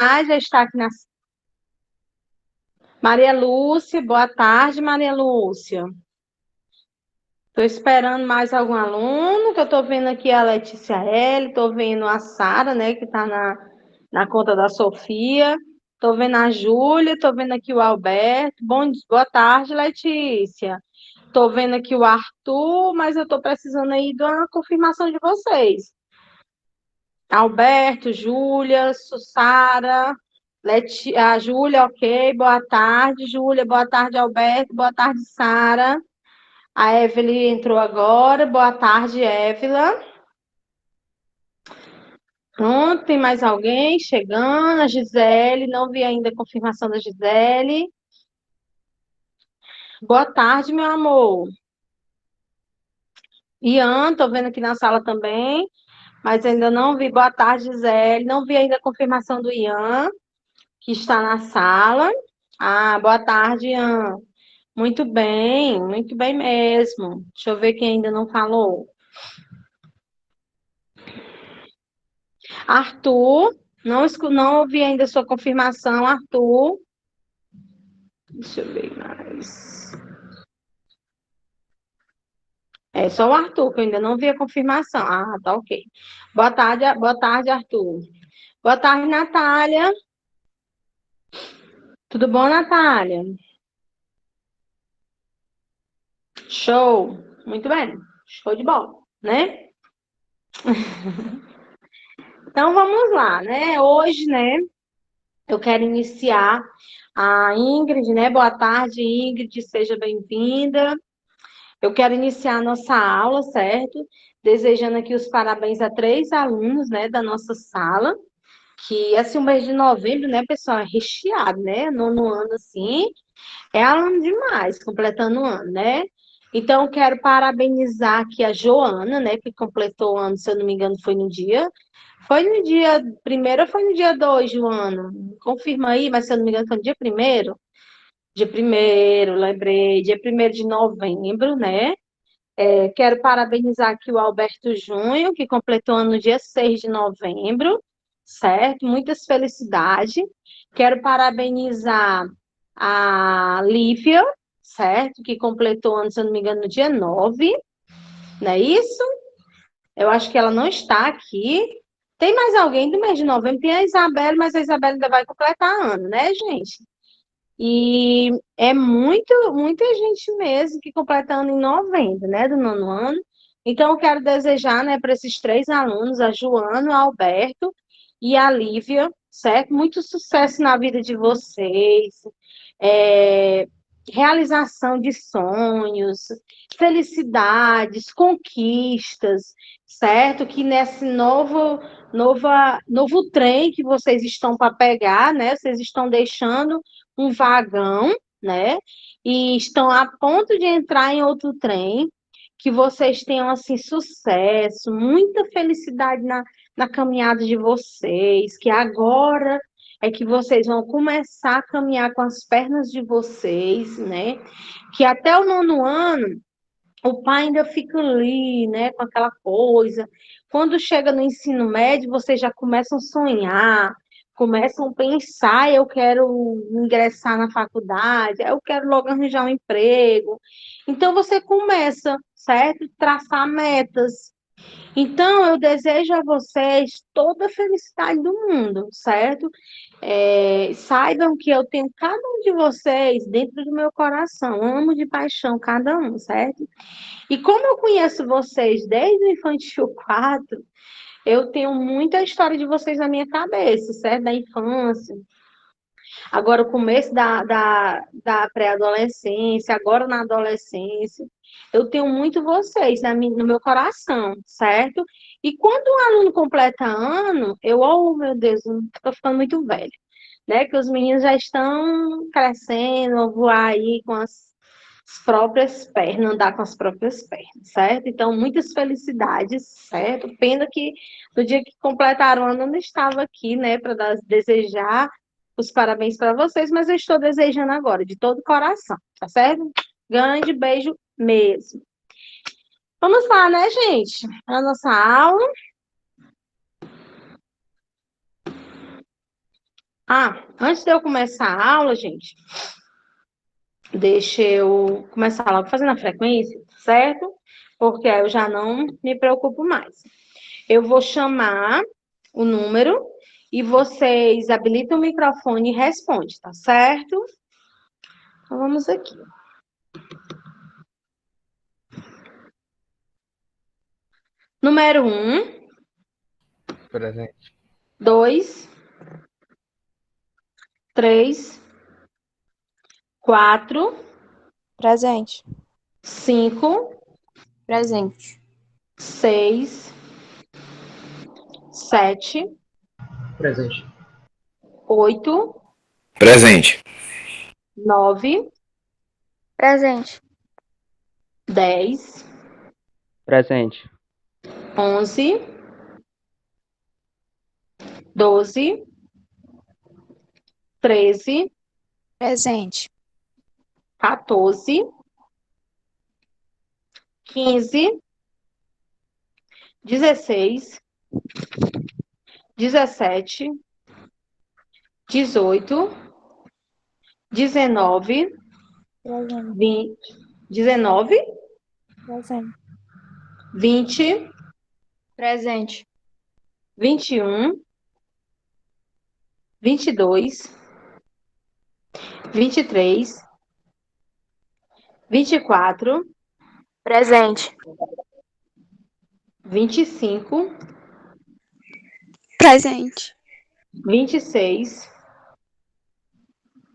Já está aqui na Maria Lúcia. Boa tarde, Maria Lúcia. Estou esperando mais algum aluno, que eu estou vendo aqui a Letícia L, estou vendo a Sara, né, que está na conta da Sofia. Estou vendo a Júlia, estou vendo aqui o Alberto. Boa tarde, Letícia. Estou vendo aqui o Arthur, mas eu estou precisando aí de uma confirmação de vocês. Alberto, Júlia, Sara, a Júlia, ok, boa tarde, Júlia, boa tarde, Alberto, boa tarde, Sara. A Evelyn entrou agora, boa tarde, Évila. Pronto, tem mais alguém chegando? A Gisele, não vi ainda a confirmação da Gisele. Boa tarde, meu amor. Ian, tô vendo aqui na sala também, mas ainda não vi. Boa tarde, Gisele. Não vi ainda a confirmação do Ian, que está na sala. Ah, boa tarde, Ian. Muito bem mesmo. Deixa eu ver quem ainda não falou. Arthur, não ouvi ainda a sua confirmação, Arthur. Deixa eu ver mais. É só o Arthur, que eu ainda não vi a confirmação. Ah, tá ok. Boa tarde, Arthur. Boa tarde, Natália. Tudo bom, Natália? Show. Muito bem. Show de bola, né? Então vamos lá, né? Hoje, né, eu quero iniciar a Ingrid, né? Boa tarde, Ingrid, seja bem-vinda. Eu quero iniciar a nossa aula, certo? Desejando aqui os parabéns a 3 alunos, né, da nossa sala, que, assim, o mês de novembro, né, pessoal, é recheado, né? Nono ano, assim, é aluno demais, completando o ano, né? Então, eu quero parabenizar aqui a Joana, né, que completou o ano, se eu não me engano, foi no dia primeiro ou foi no dia 2, Joana? Confirma aí, mas se eu não me engano, foi no dia primeiro? Dia primeiro, lembrei, dia 1º de novembro, né? Quero parabenizar aqui o Alberto Júnior, que completou ano no dia 6 de novembro, certo? Muitas felicidades. Quero parabenizar a Lívia, certo? Que completou ano, se eu não me engano, no dia 9, não é isso? Eu acho que ela não está aqui. Tem mais alguém do mês de novembro? Tem a Isabela, mas a Isabela ainda vai completar ano, né, gente? E é muita gente mesmo que completa ano em novembro, né, do nono ano. Então, eu quero desejar, né, para esses 3 alunos, a Joana, o Alberto e a Lívia, certo? Muito sucesso na vida de vocês, é, realização de sonhos, felicidades, conquistas, certo? Que nesse novo trem que vocês estão para pegar, né? Vocês estão deixando um vagão, né? E estão a ponto de entrar em outro trem, que vocês tenham assim sucesso, muita felicidade na caminhada de vocês, que agora é que vocês vão começar a caminhar com as pernas de vocês, né? Que até o nono ano o pai ainda fica ali, né, com aquela coisa. Quando chega no ensino médio, vocês já começam a sonhar, começam a pensar, eu quero ingressar na faculdade, eu quero logo arranjar um emprego. Então você começa, certo? Traçar metas. Então eu desejo a vocês toda a felicidade do mundo, certo? Saibam que eu tenho cada um de vocês dentro do meu coração, amo de paixão cada um, certo? E como eu conheço vocês desde o Infantil 4, eu tenho muita história de vocês na minha cabeça, certo? Da infância, agora o começo da pré-adolescência, agora na adolescência. Eu tenho muito vocês no meu coração, certo? E quando um aluno completa ano, oh meu Deus, estou ficando muito velha, né? Que os meninos já estão crescendo, vão voar aí com as próprias pernas, andar com as próprias pernas, certo? Então, muitas felicidades, certo? Pena que no dia que completaram o ano eu não estava aqui, né, para desejar os parabéns para vocês, mas eu estou desejando agora, de todo o coração, tá certo? Grande beijo mesmo. Vamos lá, né, gente? A nossa aula. Antes de eu começar a aula, gente, deixa eu começar logo fazendo a frequência, certo? Porque aí eu já não me preocupo mais. Eu vou chamar o número e vocês habilitam o microfone e respondem, tá certo? Então vamos aqui. Número 1, Presente. 2, 3, 4, Presente. 5, Presente. 6, 7, Presente. 8, Presente. 9, Presente. 10, Presente. 11, 12, 13, Presente. 14, 15, 16, 17, 18, 19, Presente. 20, 19, Presente. 20, Presente. 21, 22, 23, 24, Presente. 25, Presente. 26,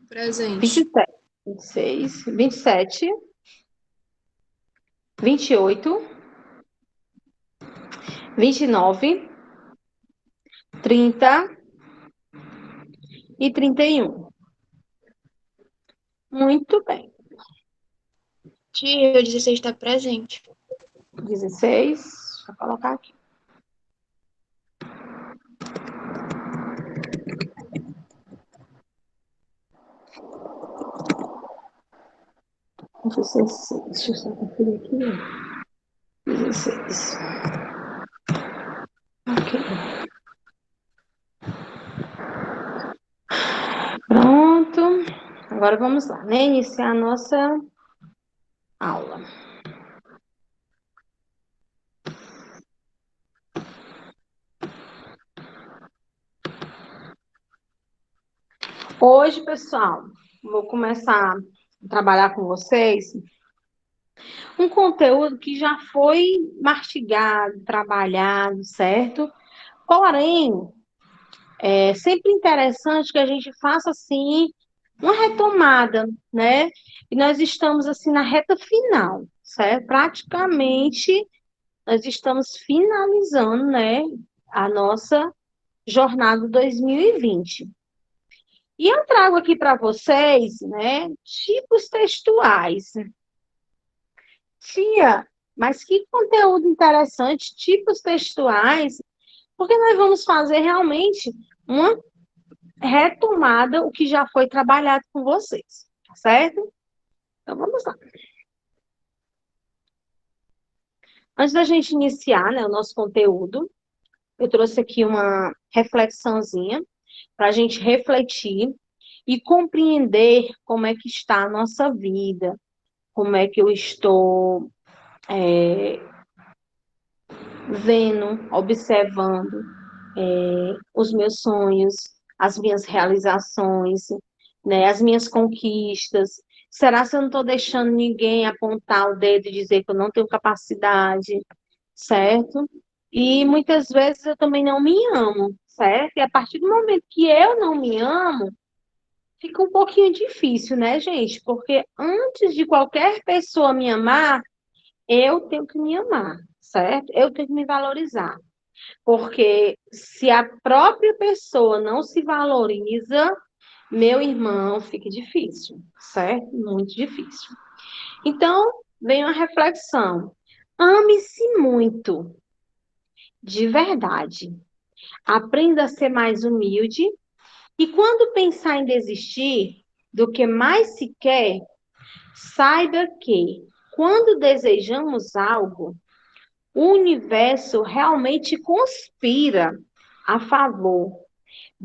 Presente. 27, 27, 28, 29, 30 e 31. Muito bem. Tia, o 16 está presente. 16, deixa eu colocar aqui. Deixa eu só conferir aqui. 16. Ok. Pronto. Agora vamos lá, né? Iniciar a nossa aula. Hoje, pessoal, vou começar a trabalhar com vocês um conteúdo que já foi mastigado, trabalhado, certo? Porém, é sempre interessante que a gente faça assim uma retomada, né? E nós estamos assim na reta final, certo? Praticamente nós estamos finalizando, né, a nossa jornada 2020. E eu trago aqui para vocês, né, tipos textuais. Tia, mas que conteúdo interessante, tipos textuais, porque nós vamos fazer realmente uma retomada, o que já foi trabalhado com vocês, tá certo? Então vamos lá. Antes da gente iniciar, né, o nosso conteúdo, eu trouxe aqui uma reflexãozinha para a gente refletir e compreender como é que está a nossa vida, como é que eu estou vendo, observando os meus sonhos, as minhas realizações, né, as minhas conquistas. Será que eu não estou deixando ninguém apontar o dedo e dizer que eu não tenho capacidade, certo? E muitas vezes eu também não me amo, certo? E a partir do momento que eu não me amo, fica um pouquinho difícil, né, gente? Porque antes de qualquer pessoa me amar, eu tenho que me amar, certo? Eu tenho que me valorizar. Porque se a própria pessoa não se valoriza, meu irmão, fica difícil, certo? Muito difícil. Então, vem uma reflexão. Ame-se muito, de verdade. Aprenda a ser mais humilde e quando pensar em desistir do que mais se quer, saiba que quando desejamos algo, o universo realmente conspira a favor.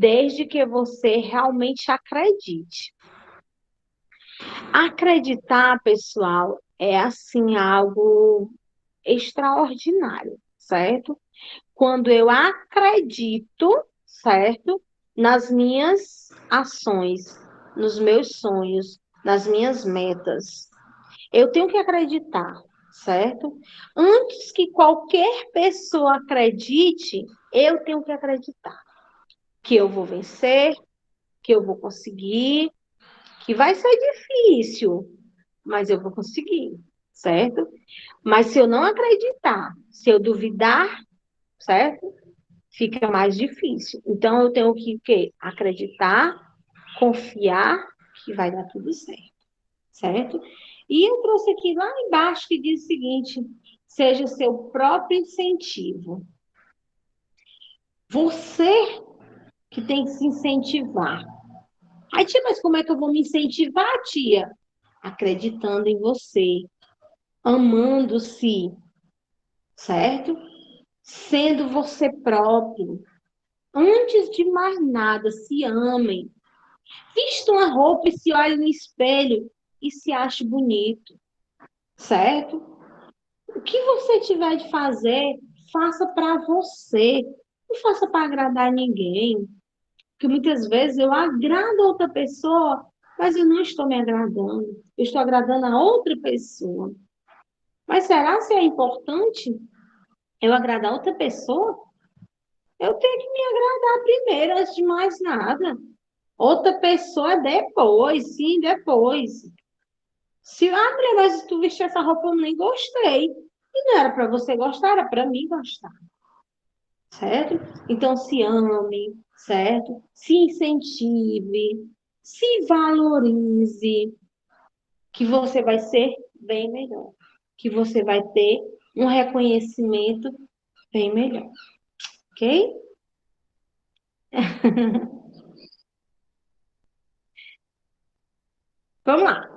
desde que você realmente acredite. Acreditar, pessoal, é assim algo extraordinário, certo? Quando eu acredito, certo? Nas minhas ações, nos meus sonhos, nas minhas metas. Eu tenho que acreditar, certo? Antes que qualquer pessoa acredite, eu tenho que acreditar que eu vou vencer, que eu vou conseguir, que vai ser difícil, mas eu vou conseguir, certo? Mas se eu não acreditar, se eu duvidar, certo? Fica mais difícil. Então eu tenho que o quê? Acreditar, confiar que vai dar tudo certo, certo? E eu trouxe aqui lá embaixo que diz o seguinte: seja seu próprio incentivo. Você que tem que se incentivar. Aí, tia, mas como é que eu vou me incentivar, tia? Acreditando em você, amando-se, certo? Sendo você próprio. Antes de mais nada, se amem. Vista uma roupa e se olhe no espelho e se ache bonito, certo? O que você tiver de fazer, faça para você. Não faça para agradar ninguém. Porque muitas vezes eu agrado a outra pessoa, mas eu não estou me agradando. Eu estou agradando a outra pessoa. Mas será se é importante eu agradar a outra pessoa? Eu tenho que me agradar primeiro, antes de mais nada. Outra pessoa depois, sim, depois. Se, André, mas tu vestiu essa roupa, eu nem gostei. E não era para você gostar, era para mim gostar. Certo? Então, se ame, certo? Se incentive, se valorize, que você vai ser bem melhor. Que você vai ter um reconhecimento bem melhor. Ok? Vamos lá.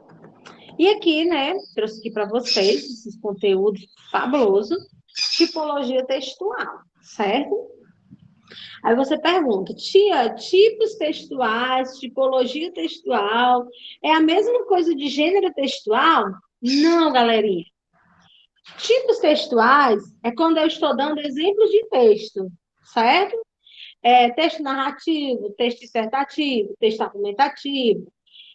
E aqui, né, trouxe aqui para vocês esses conteúdos fabulosos, tipologia textual, certo? Aí você pergunta, tia, tipos textuais, tipologia textual, é a mesma coisa de gênero textual? Não, galerinha. Tipos textuais é quando eu estou dando exemplos de texto, certo? Texto narrativo, texto dissertativo, texto argumentativo,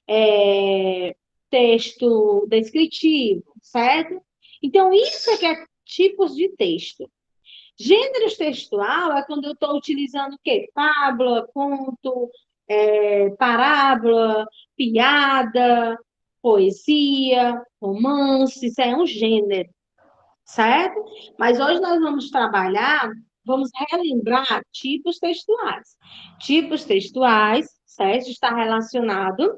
é, texto descritivo, certo? Então, isso é que é tipos de texto. Gêneros textual é quando eu estou utilizando o quê? Fábula, conto, parábola, piada, poesia, romance, isso é um gênero, certo? Mas hoje nós vamos trabalhar, vamos relembrar tipos textuais. Tipos textuais, certo? Está relacionado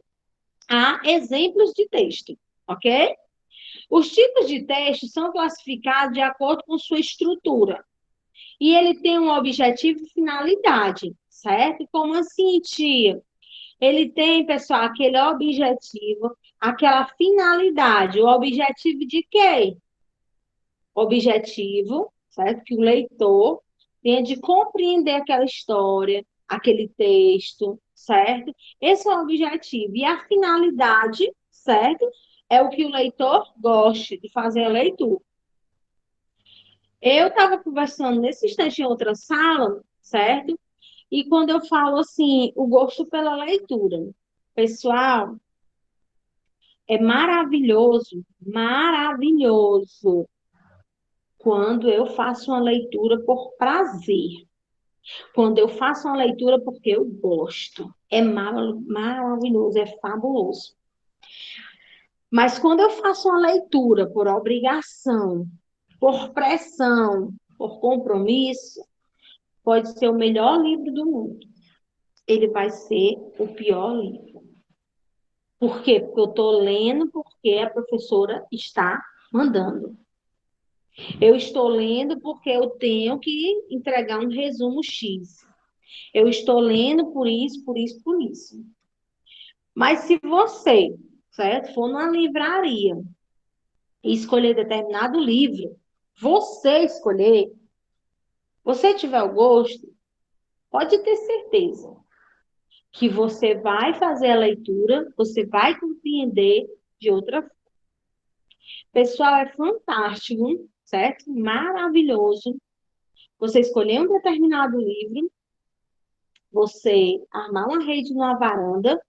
a exemplos de texto, ok? Os tipos de texto são classificados de acordo com sua estrutura. E ele tem um objetivo e finalidade, certo? Como assim, tia? Ele tem, pessoal, aquele objetivo, aquela finalidade. O objetivo de quê? Objetivo, certo? Que o leitor tenha de compreender aquela história, aquele texto, certo? Esse é o objetivo. E a finalidade, certo? É o que o leitor goste de fazer a leitura. Eu estava conversando nesse instante em outra sala, certo? E quando eu falo assim, o gosto pela leitura, pessoal, é maravilhoso, maravilhoso quando eu faço uma leitura por prazer, quando eu faço uma leitura porque eu gosto. É maravilhoso, é fabuloso. Mas quando eu faço uma leitura por obrigação, por pressão, por compromisso, pode ser o melhor livro do mundo. Ele vai ser o pior livro. Por quê? Porque eu estou lendo porque a professora está mandando. Eu estou lendo porque eu tenho que entregar um resumo X. Eu estou lendo por isso, por isso, por isso. Mas se você, certo, for numa livraria e escolher determinado livro, você escolher, você tiver o gosto, pode ter certeza. que você vai fazer a leitura, você vai compreender de outra forma. Pessoal, é fantástico, certo? Maravilhoso. Você escolher um determinado livro, você armar uma rede numa varanda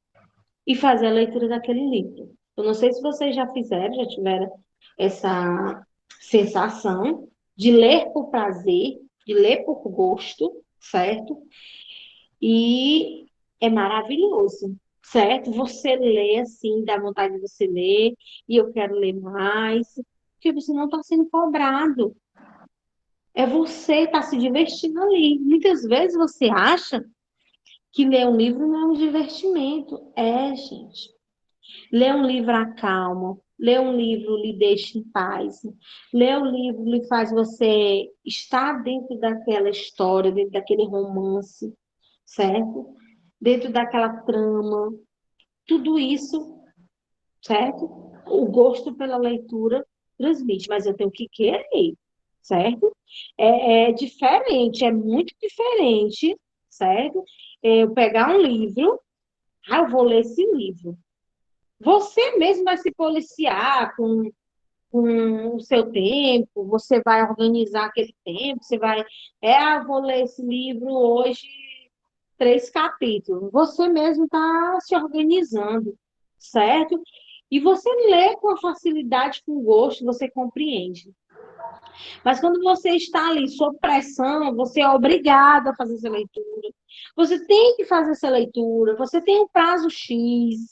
e fazer a leitura daquele livro. Eu não sei se vocês já fizeram, já tiveram essa sensação de ler por prazer, de ler por gosto, certo? E é maravilhoso, certo? Você lê assim, dá vontade de você ler, e eu quero ler mais, porque você não está sendo cobrado. É você estar se divertindo ali. Muitas vezes você acha que ler um livro não é um divertimento. É, gente. Ler um livro acalma, ler um livro lhe deixa em paz, ler um livro lhe faz você estar dentro daquela história, dentro daquele romance, certo? Dentro daquela trama, tudo isso, certo? O gosto pela leitura transmite, mas eu tenho que querer, certo? É diferente, é muito diferente, certo? Eu pegar um livro, eu vou ler esse livro. Você mesmo vai se policiar com o seu tempo, você vai organizar aquele tempo, você vai, vou ler esse livro hoje, 3 capítulos. Você mesmo está se organizando, certo? E você lê com facilidade, com gosto, você compreende. Mas quando você está ali sob pressão, você é obrigado a fazer essa leitura. Você tem que fazer essa leitura, você tem um prazo X,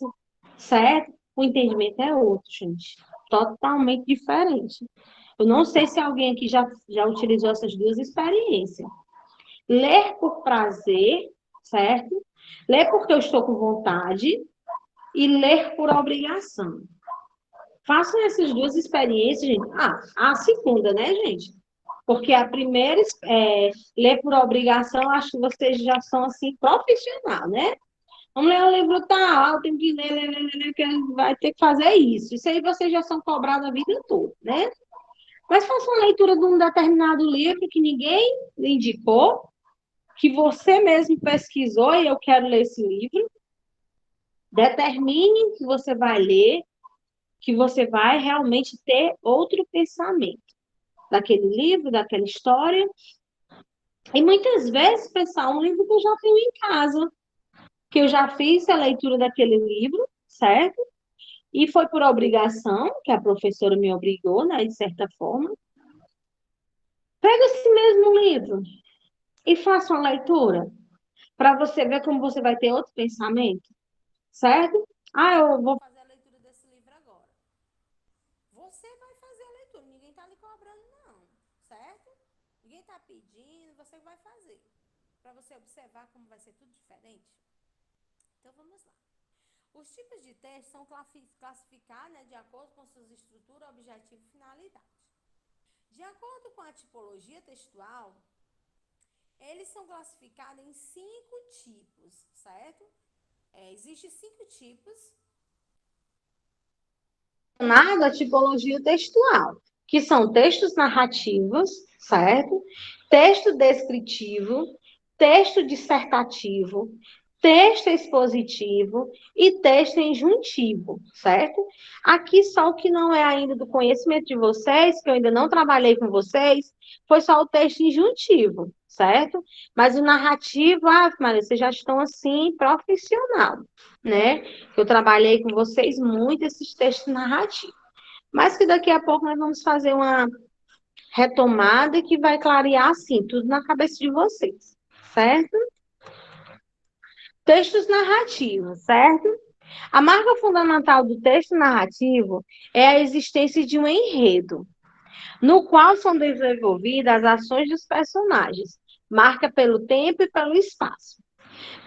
certo? O entendimento é outro, gente. Totalmente diferente. Eu não sei se alguém aqui já utilizou essas duas experiências. Ler por prazer, certo? Ler porque eu estou com vontade e ler por obrigação. Façam essas duas experiências, gente. A segunda, né, gente? Porque a primeira, ler por obrigação, acho que vocês já são, assim, profissional, né? Vamos ler o livro tal, tem que ler, que vai ter que fazer isso. Isso aí vocês já são cobrados a vida toda, né? Mas faça uma leitura de um determinado livro que ninguém lhe indicou, que você mesmo pesquisou e eu quero ler esse livro. Determine que você vai ler, que você vai realmente ter outro pensamento daquele livro, daquela história. E muitas vezes, pessoal, um livro que eu já tenho em casa, que eu já fiz a leitura daquele livro, certo? E foi por obrigação, que a professora me obrigou, né, de certa forma. Pega esse mesmo livro e faça uma leitura, para você ver como você vai ter outro pensamento, certo? Eu vou fazer a leitura desse livro agora. Você vai fazer a leitura, ninguém está lhe cobrando, não, certo? Ninguém está pedindo, você vai fazer. Para você observar como vai ser tudo diferente. Então, vamos lá. Os tipos de texto são classificados, né, de acordo com suas estruturas, objetivo e finalidade. De acordo com a tipologia textual, eles são classificados em 5 tipos, certo? Existem 5 tipos. A tipologia textual, que são textos narrativos, certo? Texto descritivo, texto dissertativo, texto expositivo e texto injuntivo, certo? Aqui só o que não é ainda do conhecimento de vocês, que eu ainda não trabalhei com vocês, foi só o texto injuntivo, certo? Mas o narrativo, Maria, vocês já estão assim, profissional, né? Eu trabalhei com vocês muito esses textos narrativos. Mas que daqui a pouco nós vamos fazer uma retomada que vai clarear, assim, tudo na cabeça de vocês, certo? Textos narrativos, certo? A marca fundamental do texto narrativo é a existência de um enredo, no qual são desenvolvidas as ações dos personagens, marca pelo tempo e pelo espaço.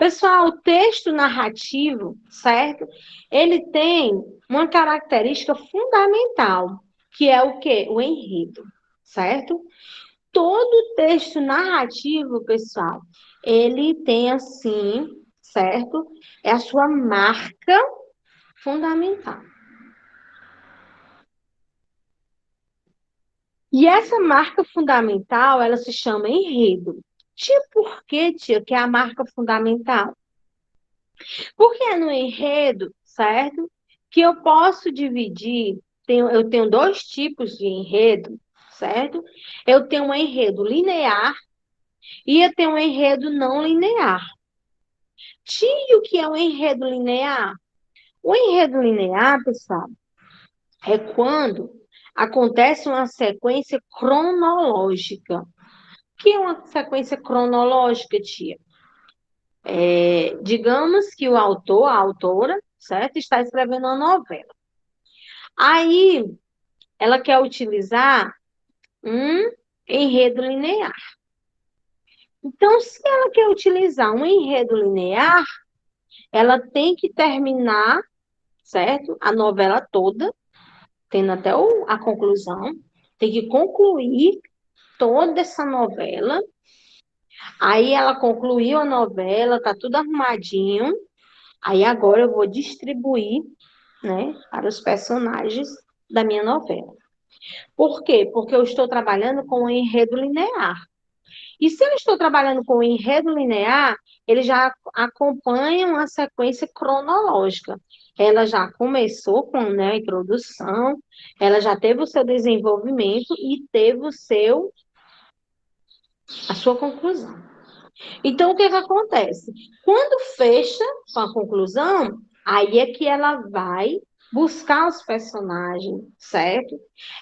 Pessoal, o texto narrativo, certo? Ele tem uma característica fundamental, que é o quê? O enredo, certo? Todo texto narrativo, pessoal, ele tem assim, certo? É a sua marca fundamental. E essa marca fundamental, ela se chama enredo. Tia, por quê, tia, que é a marca fundamental? Porque é no enredo, certo? Que eu posso dividir, eu tenho dois tipos de enredo, certo? Eu tenho um enredo linear e eu tenho um enredo não linear. E o que é um enredo linear? O enredo linear, pessoal, é quando acontece uma sequência cronológica. O que é uma sequência cronológica, tia? Digamos que o autor, a autora, certo, está escrevendo uma novela. Aí, ela quer utilizar um enredo linear. Então, se ela quer utilizar um enredo linear, ela tem que terminar, certo? A novela toda, tendo até a conclusão, tem que concluir toda essa novela. Aí ela concluiu a novela, tá tudo arrumadinho. Aí agora eu vou distribuir, né, para os personagens da minha novela. Por quê? Porque eu estou trabalhando com um enredo linear. E se eu estou trabalhando com um enredo linear, ele já acompanha uma sequência cronológica. Ela já começou com, né, a introdução, ela já teve o seu desenvolvimento e teve a sua conclusão. Então, o que que acontece? Quando fecha com a conclusão, aí é que ela vai buscar os personagens, certo?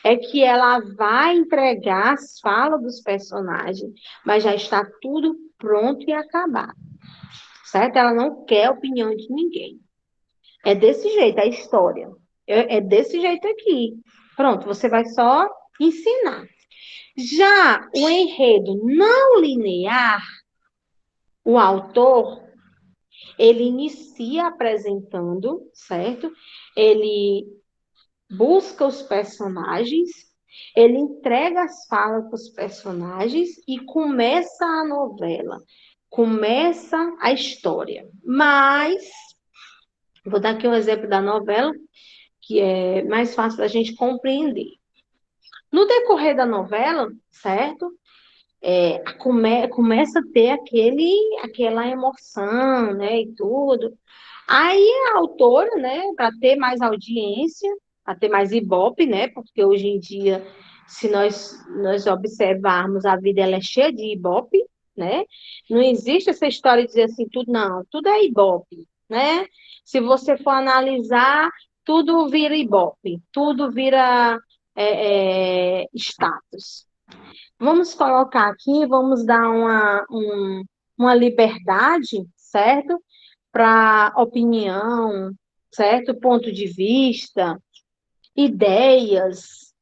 É que ela vai entregar as falas dos personagens, mas já está tudo pronto e acabado, certo? Ela não quer a opinião de ninguém. É desse jeito a história. É desse jeito aqui. Pronto, você vai só ensinar. Já o enredo não linear, o autor, ele inicia apresentando, certo? Ele busca os personagens, ele entrega as falas para os personagens e começa a novela, começa a história. Mas, vou dar aqui um exemplo da novela, que é mais fácil da gente compreender. No decorrer da novela, certo? Começa a ter aquela emoção, né, e tudo. Aí a autora, né, para ter mais audiência, para ter mais ibope, né, porque hoje em dia, se nós observarmos, a vida ela é cheia de ibope, né? Não existe essa história de dizer assim, tudo não, tudo é ibope, né? Se você for analisar, tudo vira ibope, tudo vira status. Vamos colocar aqui, vamos dar uma liberdade, certo? Para opinião, certo? Ponto de vista, ideias.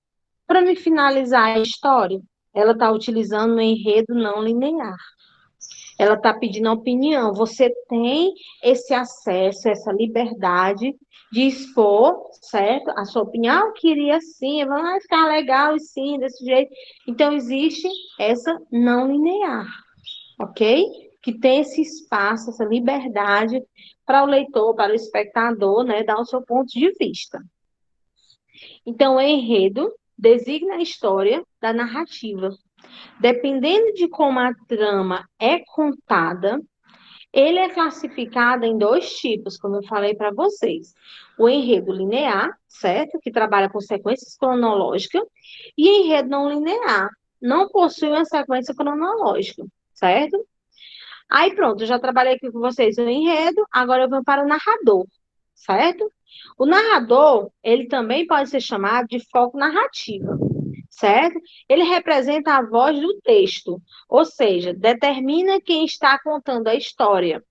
Para me finalizar a história, ela está utilizando um enredo não linear. Ela está pedindo opinião. Você tem esse acesso, essa liberdade de expor, certo? A sua opinião. Eu queria sim, vai ficar legal e sim, desse jeito. Então, existe essa não linear, ok? Que tem esse espaço, essa liberdade para o leitor, para o espectador, né, dar o seu ponto de vista. Então, o enredo designa a história da narrativa. Dependendo de como a trama é contada, ele é classificado em dois tipos, como eu falei para vocês. O enredo linear, certo? Que trabalha com sequências cronológicas, e enredo não linear, não possui uma sequência cronológica, certo? Aí pronto, eu já trabalhei aqui com vocês o enredo, agora eu vou para o narrador, certo? O narrador, ele também pode ser chamado de foco narrativo, certo? Ele representa a voz do texto, ou seja, determina quem está contando a história.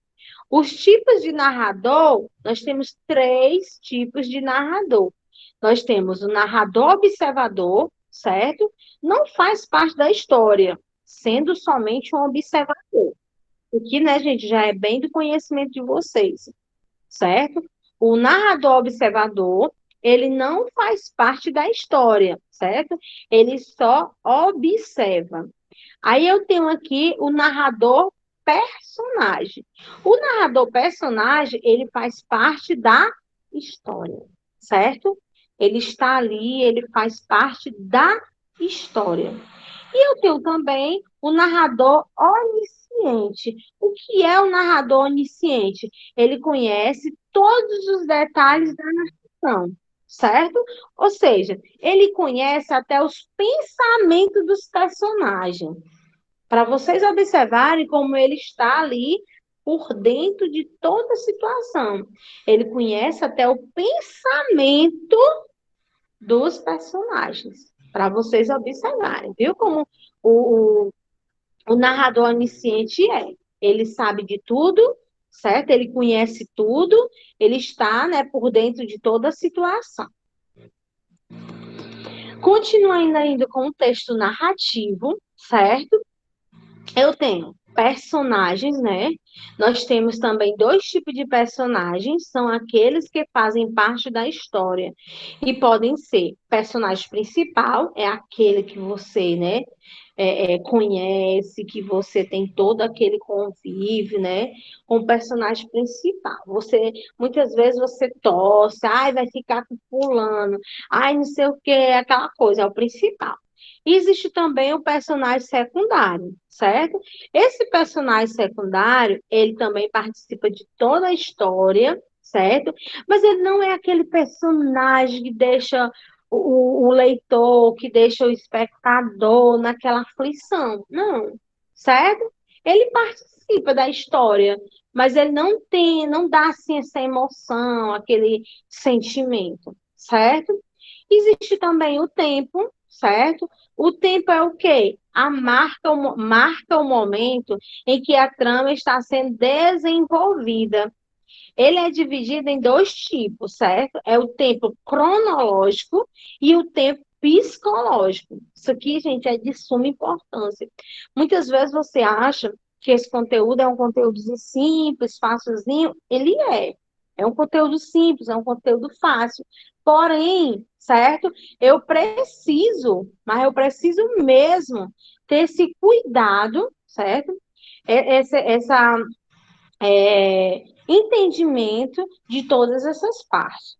Os tipos de narrador, nós temos três tipos de narrador. Nós temos o narrador observador, certo? Não faz parte da história, sendo somente um observador. O que, né, gente, já é bem do conhecimento de vocês, certo? O narrador observador, ele não faz parte da história, certo? Ele só observa. Aí eu tenho aqui o narrador personagem. O narrador personagem, ele faz parte da história, certo? Ele está ali, ele faz parte da história. E eu tenho também o narrador onisciente. onisciente. O que é o narrador onisciente? Ele conhece todos os detalhes da narração, certo? Ou seja, ele conhece até os pensamentos dos personagens. Para vocês observarem como ele está ali por dentro de toda a situação. Ele conhece até o pensamento dos personagens. Para vocês observarem, viu? Como o narrador onisciente é. Ele sabe de tudo, certo? Ele conhece tudo, ele está, né, por dentro de toda a situação. Continuando ainda com o texto narrativo, certo? Eu tenho personagens, né? Nós temos também dois tipos de personagens, são aqueles que fazem parte da história. E podem ser personagem principal, é aquele que você, né, conhece, que você tem todo aquele convívio, né, com o personagem principal. Você, muitas vezes você torce, ai, vai ficar com fulano, ai, não sei o que, aquela coisa, é o principal. Existe também o personagem secundário, certo? Esse personagem secundário, ele também participa de toda a história, certo? Mas ele não é aquele personagem que deixa o leitor, que deixa o espectador naquela aflição. Não, certo? Ele participa da história, mas ele não tem, não dá assim essa emoção, aquele sentimento, certo? Existe também o tempo, certo? O tempo é o quê? Marca o momento em que a trama está sendo desenvolvida. Ele é dividido em dois tipos, certo? É o tempo cronológico e o tempo psicológico. Isso aqui, gente, é de suma importância. Muitas vezes você acha que esse conteúdo é um conteúdo simples, facilzinho. Ele é. É um conteúdo simples, é um conteúdo fácil. Porém, certo? Mas eu preciso mesmo ter esse cuidado, certo? Essa entendimento de todas essas partes.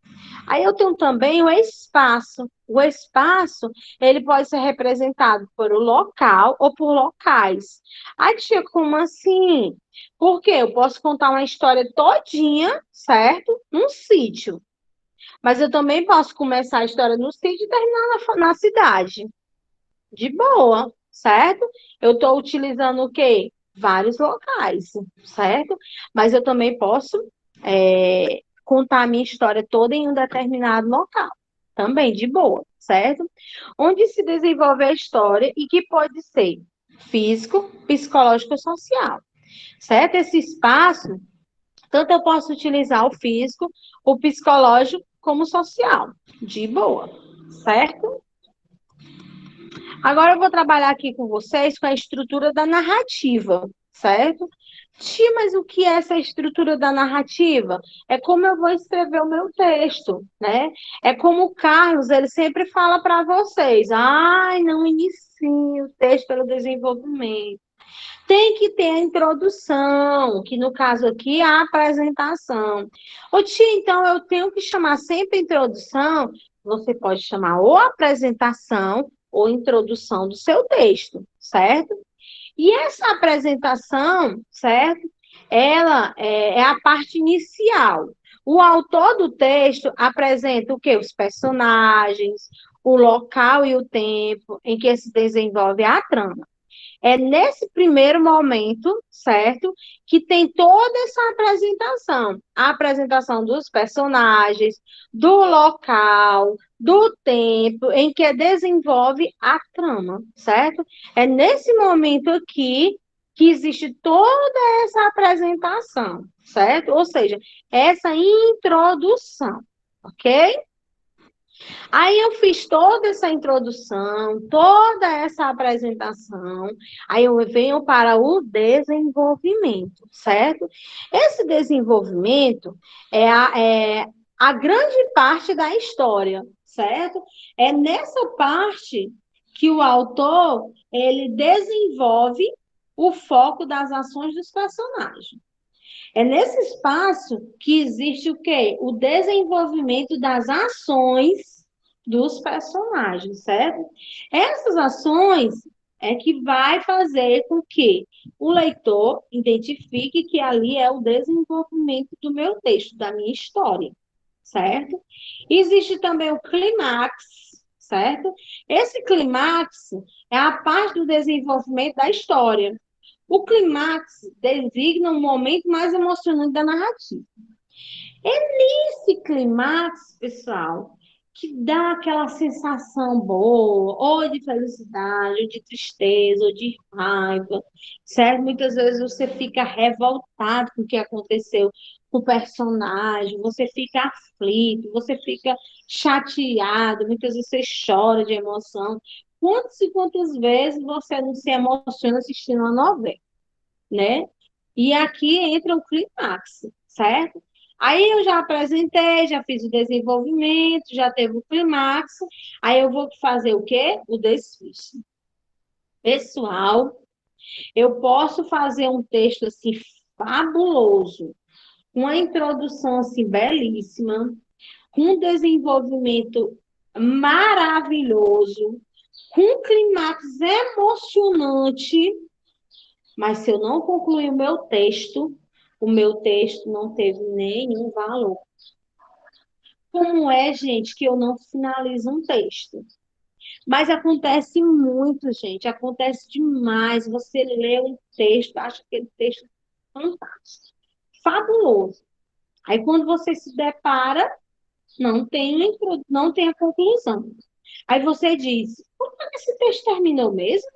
Aí eu tenho também o espaço. O espaço, ele pode ser representado por um local ou por locais. Aí, tia, como assim? Porque eu posso contar uma história todinha, certo? Num sítio. Mas eu também posso começar a história no sítio e terminar na cidade. De boa, certo? Eu estou utilizando o quê? Vários locais, certo? Mas eu também posso contar a minha história toda em um determinado local. Também, de boa, certo? Onde se desenvolve a história e que pode ser físico, psicológico ou social, certo? Esse espaço, tanto eu posso utilizar o físico, o psicológico, como o social. De boa, certo? Agora eu vou trabalhar aqui com vocês com a estrutura da narrativa, certo? Tia, mas o que é essa estrutura da narrativa? É como eu vou escrever o meu texto, né? É como o Carlos, ele sempre fala para vocês, ai, não inicie o texto pelo desenvolvimento. Tem que ter a introdução, que no caso aqui é a apresentação. Ô tia, então eu tenho que chamar sempre a introdução? Você pode chamar ou apresentação ou introdução do seu texto, certo? E essa apresentação, certo? Ela é a parte inicial. O autor do texto apresenta o quê? Os personagens, o local e o tempo em que se desenvolve a trama. É nesse primeiro momento, certo? Que tem toda essa apresentação. A apresentação dos personagens, do local, do tempo em que desenvolve a trama, certo? É nesse momento aqui que existe toda essa apresentação, certo? Ou seja, essa introdução, ok? Aí eu fiz toda essa introdução, toda essa apresentação, aí eu venho para o desenvolvimento, certo? Esse desenvolvimento é a grande parte da história, certo? É nessa parte que o autor, ele desenvolve o foco das ações dos personagens. É nesse espaço que existe o quê? O desenvolvimento das ações dos personagens, certo? Essas ações, é que vai fazer com que o leitor identifique que ali é o desenvolvimento do meu texto, da minha história, certo? Existe também o clímax, certo? Esse clímax é a parte do desenvolvimento da história. O clímax designa um momento mais emocionante da narrativa. Esse clímax, pessoal, que dá aquela sensação boa, ou de felicidade, ou de tristeza, ou de raiva, certo? Muitas vezes você fica revoltado com o que aconteceu com o personagem, você fica aflito, você fica chateado, muitas vezes você chora de emoção. Quantas e quantas vezes você não se emociona assistindo uma novela, né? E aqui entra o clímax, certo? Aí eu já apresentei, já fiz o desenvolvimento, já teve o clímax. Aí eu vou fazer o quê? O desfecho. Pessoal, eu posso fazer um texto assim fabuloso, com uma introdução assim belíssima, com um desenvolvimento maravilhoso, com um clímax emocionante, mas se eu não concluir o meu texto não teve nenhum valor. Como é, gente, que eu não finalizo um texto? Mas acontece muito, gente, acontece demais. Você lê um texto, acha aquele texto fantástico, fabuloso. Aí quando você se depara, não tem a conclusão. Aí você diz, por que esse texto terminou mesmo?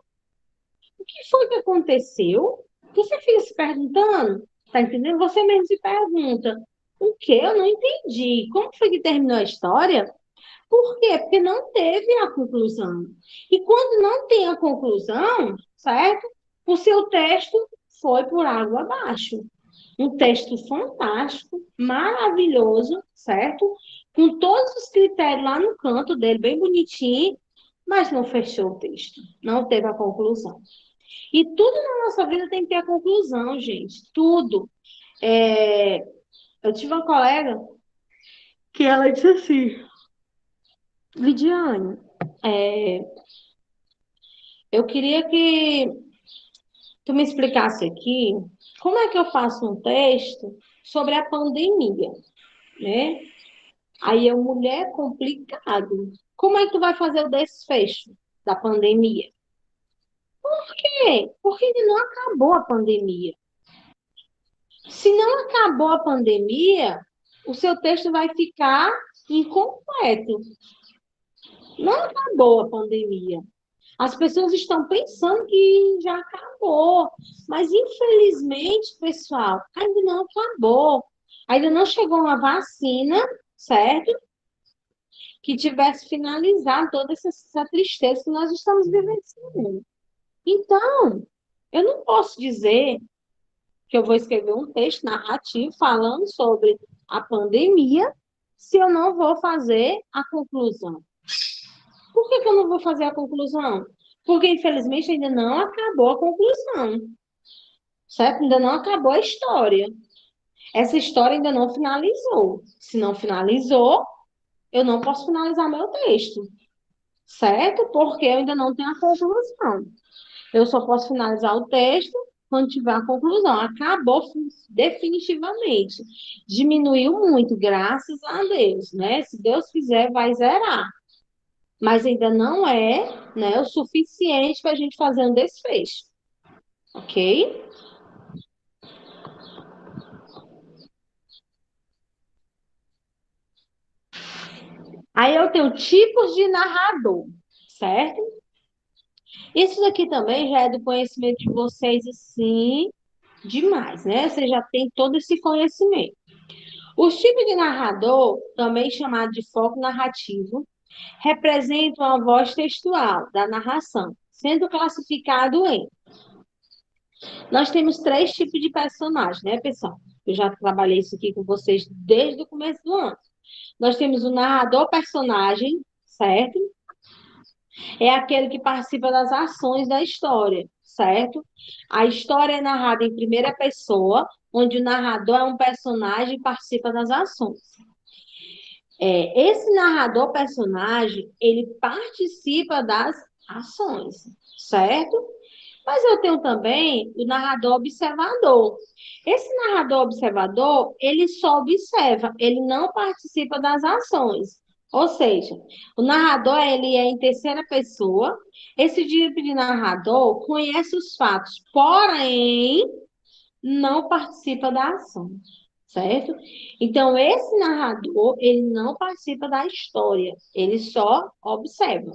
O que foi que aconteceu? Você fica se perguntando, tá entendendo? Você mesmo se pergunta, o que? Eu não entendi. Como foi que terminou a história? Por quê? Porque não teve a conclusão. E quando não tem a conclusão, certo? O seu texto foi por água abaixo. Um texto fantástico, maravilhoso, certo? Com todos os critérios lá no canto dele, bem bonitinho, mas não fechou o texto. Não teve a conclusão. E tudo na nossa vida tem que ter a conclusão, gente. Tudo. É, eu tive uma colega que ela disse assim, Lidiane, é, eu queria que tu me explicasse aqui como é que eu faço um texto sobre a pandemia, né? Aí é mulher complicado. Como é que tu vai fazer o desfecho da pandemia? Por quê? Porque ainda não acabou a pandemia. Se não acabou a pandemia, o seu texto vai ficar incompleto. Não acabou a pandemia. As pessoas estão pensando que já acabou, mas infelizmente, pessoal, ainda não acabou. Ainda não chegou uma vacina, certo? Que tivesse finalizado toda essa tristeza que nós estamos vivenciando. Então, eu não posso dizer que eu vou escrever um texto narrativo falando sobre a pandemia se eu não vou fazer a conclusão. Por que eu não vou fazer a conclusão? Porque, infelizmente, ainda não acabou a conclusão, certo? Ainda não acabou a história. Essa história ainda não finalizou. Se não finalizou, eu não posso finalizar meu texto, certo? Porque eu ainda não tenho a conclusão. Eu só posso finalizar o texto quando tiver a conclusão. Acabou definitivamente. Diminuiu muito, graças a Deus, né? Se Deus quiser, vai zerar. Mas ainda não é, né, o suficiente para a gente fazer um desfecho, ok? Aí eu tenho tipos de narrador, certo? Isso daqui também já é do conhecimento de vocês, assim, demais, né? Você já tem todo esse conhecimento. Os tipos de narrador, também chamado de foco narrativo, representam a voz textual da narração, sendo classificado em. Nós temos três tipos de personagens, né, pessoal? Eu já trabalhei isso aqui com vocês desde o começo do ano. Nós temos o narrador personagem, certo? É aquele que participa das ações da história, certo? A história é narrada em primeira pessoa, onde o narrador é um personagem e participa das ações. Esse narrador personagem, ele participa das ações, certo? Mas eu tenho também o narrador observador. Esse narrador observador, ele só observa, ele não participa das ações. Ou seja, o narrador, ele é em terceira pessoa. Esse tipo de narrador conhece os fatos, porém não participa da ação, certo? Então, esse narrador, ele não participa da história, ele só observa.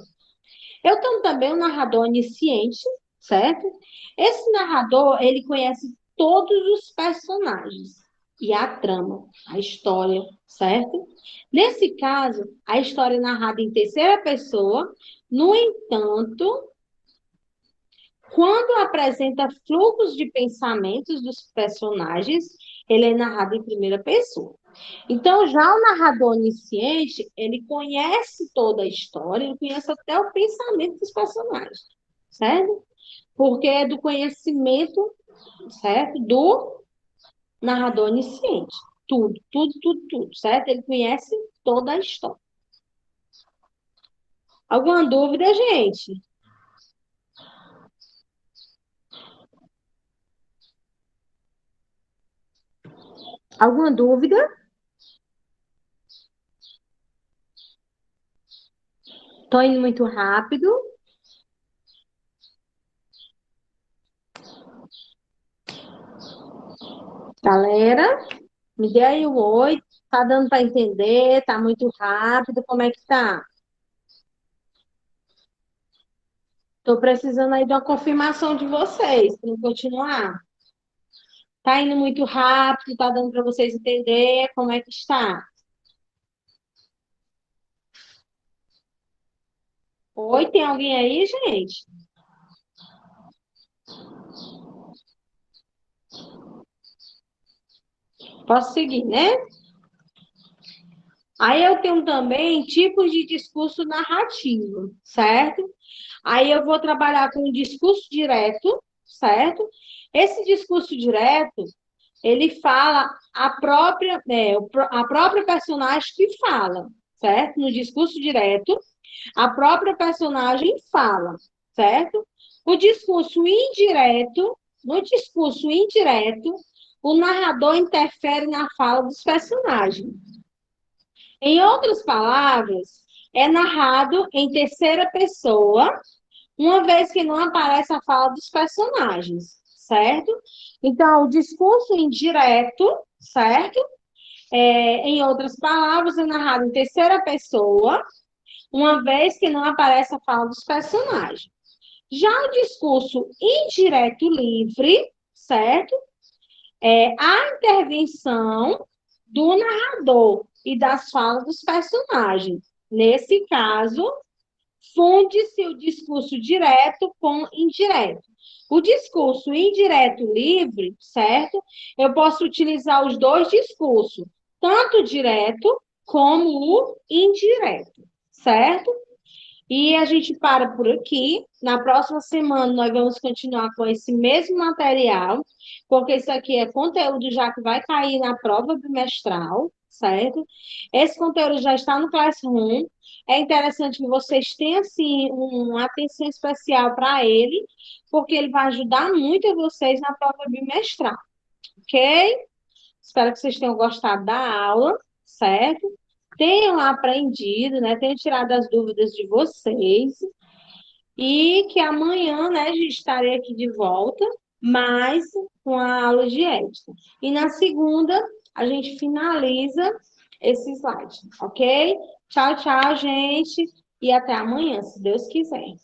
Eu tenho também um narrador onisciente, certo? Esse narrador, ele conhece todos os personagens e a trama, a história, certo? Nesse caso, a história é narrada em terceira pessoa, no entanto, quando apresenta fluxos de pensamentos dos personagens, ele é narrado em primeira pessoa. Então, já o narrador onisciente, ele conhece toda a história, ele conhece até o pensamento dos personagens, certo? Porque é do conhecimento, certo? Do narrador onisciente. Tudo, tudo, tudo, tudo, certo? Ele conhece toda a história. Alguma dúvida, gente? Alguma dúvida? Estou indo muito rápido. Galera, me dê aí o oi. Tá dando para entender? Tá muito rápido? Como é que tá? Tô precisando aí de uma confirmação de vocês, para não continuar. Tá indo muito rápido? Tá dando para vocês entender como é que está? Oi, tem alguém aí, gente? Posso seguir, né? Aí eu tenho também tipos de discurso narrativo, certo? Aí eu vou trabalhar com o discurso direto, certo? Esse discurso direto, ele fala a própria personagem que fala, certo? No discurso direto, a própria personagem fala, certo? O discurso indireto, no discurso indireto, o narrador interfere na fala dos personagens. Em outras palavras, é narrado em terceira pessoa, uma vez que não aparece a fala dos personagens, certo? Então, o discurso indireto, certo? Em outras palavras, é narrado em terceira pessoa, uma vez que não aparece a fala dos personagens. Já o discurso indireto livre, certo? A intervenção do narrador e das falas dos personagens. Nesse caso, funde-se o discurso direto com indireto. O discurso indireto livre, certo? Eu posso utilizar os dois discursos, tanto o direto como o indireto, certo? E a gente para por aqui. Na próxima semana, nós vamos continuar com esse mesmo material, porque isso aqui é conteúdo já que vai cair na prova bimestral, certo? Esse conteúdo já está no Classroom. É interessante que vocês tenham, assim, uma atenção especial para ele, porque ele vai ajudar muito vocês na prova bimestral, ok? Espero que vocês tenham gostado da aula, certo? Tenham aprendido, né? Tenham tirado as dúvidas de vocês. E que amanhã, né, estarei aqui de volta, mas com a aula de ética. E na segunda, a gente finaliza esse slide, ok? Tchau, tchau, gente. E até amanhã, se Deus quiser.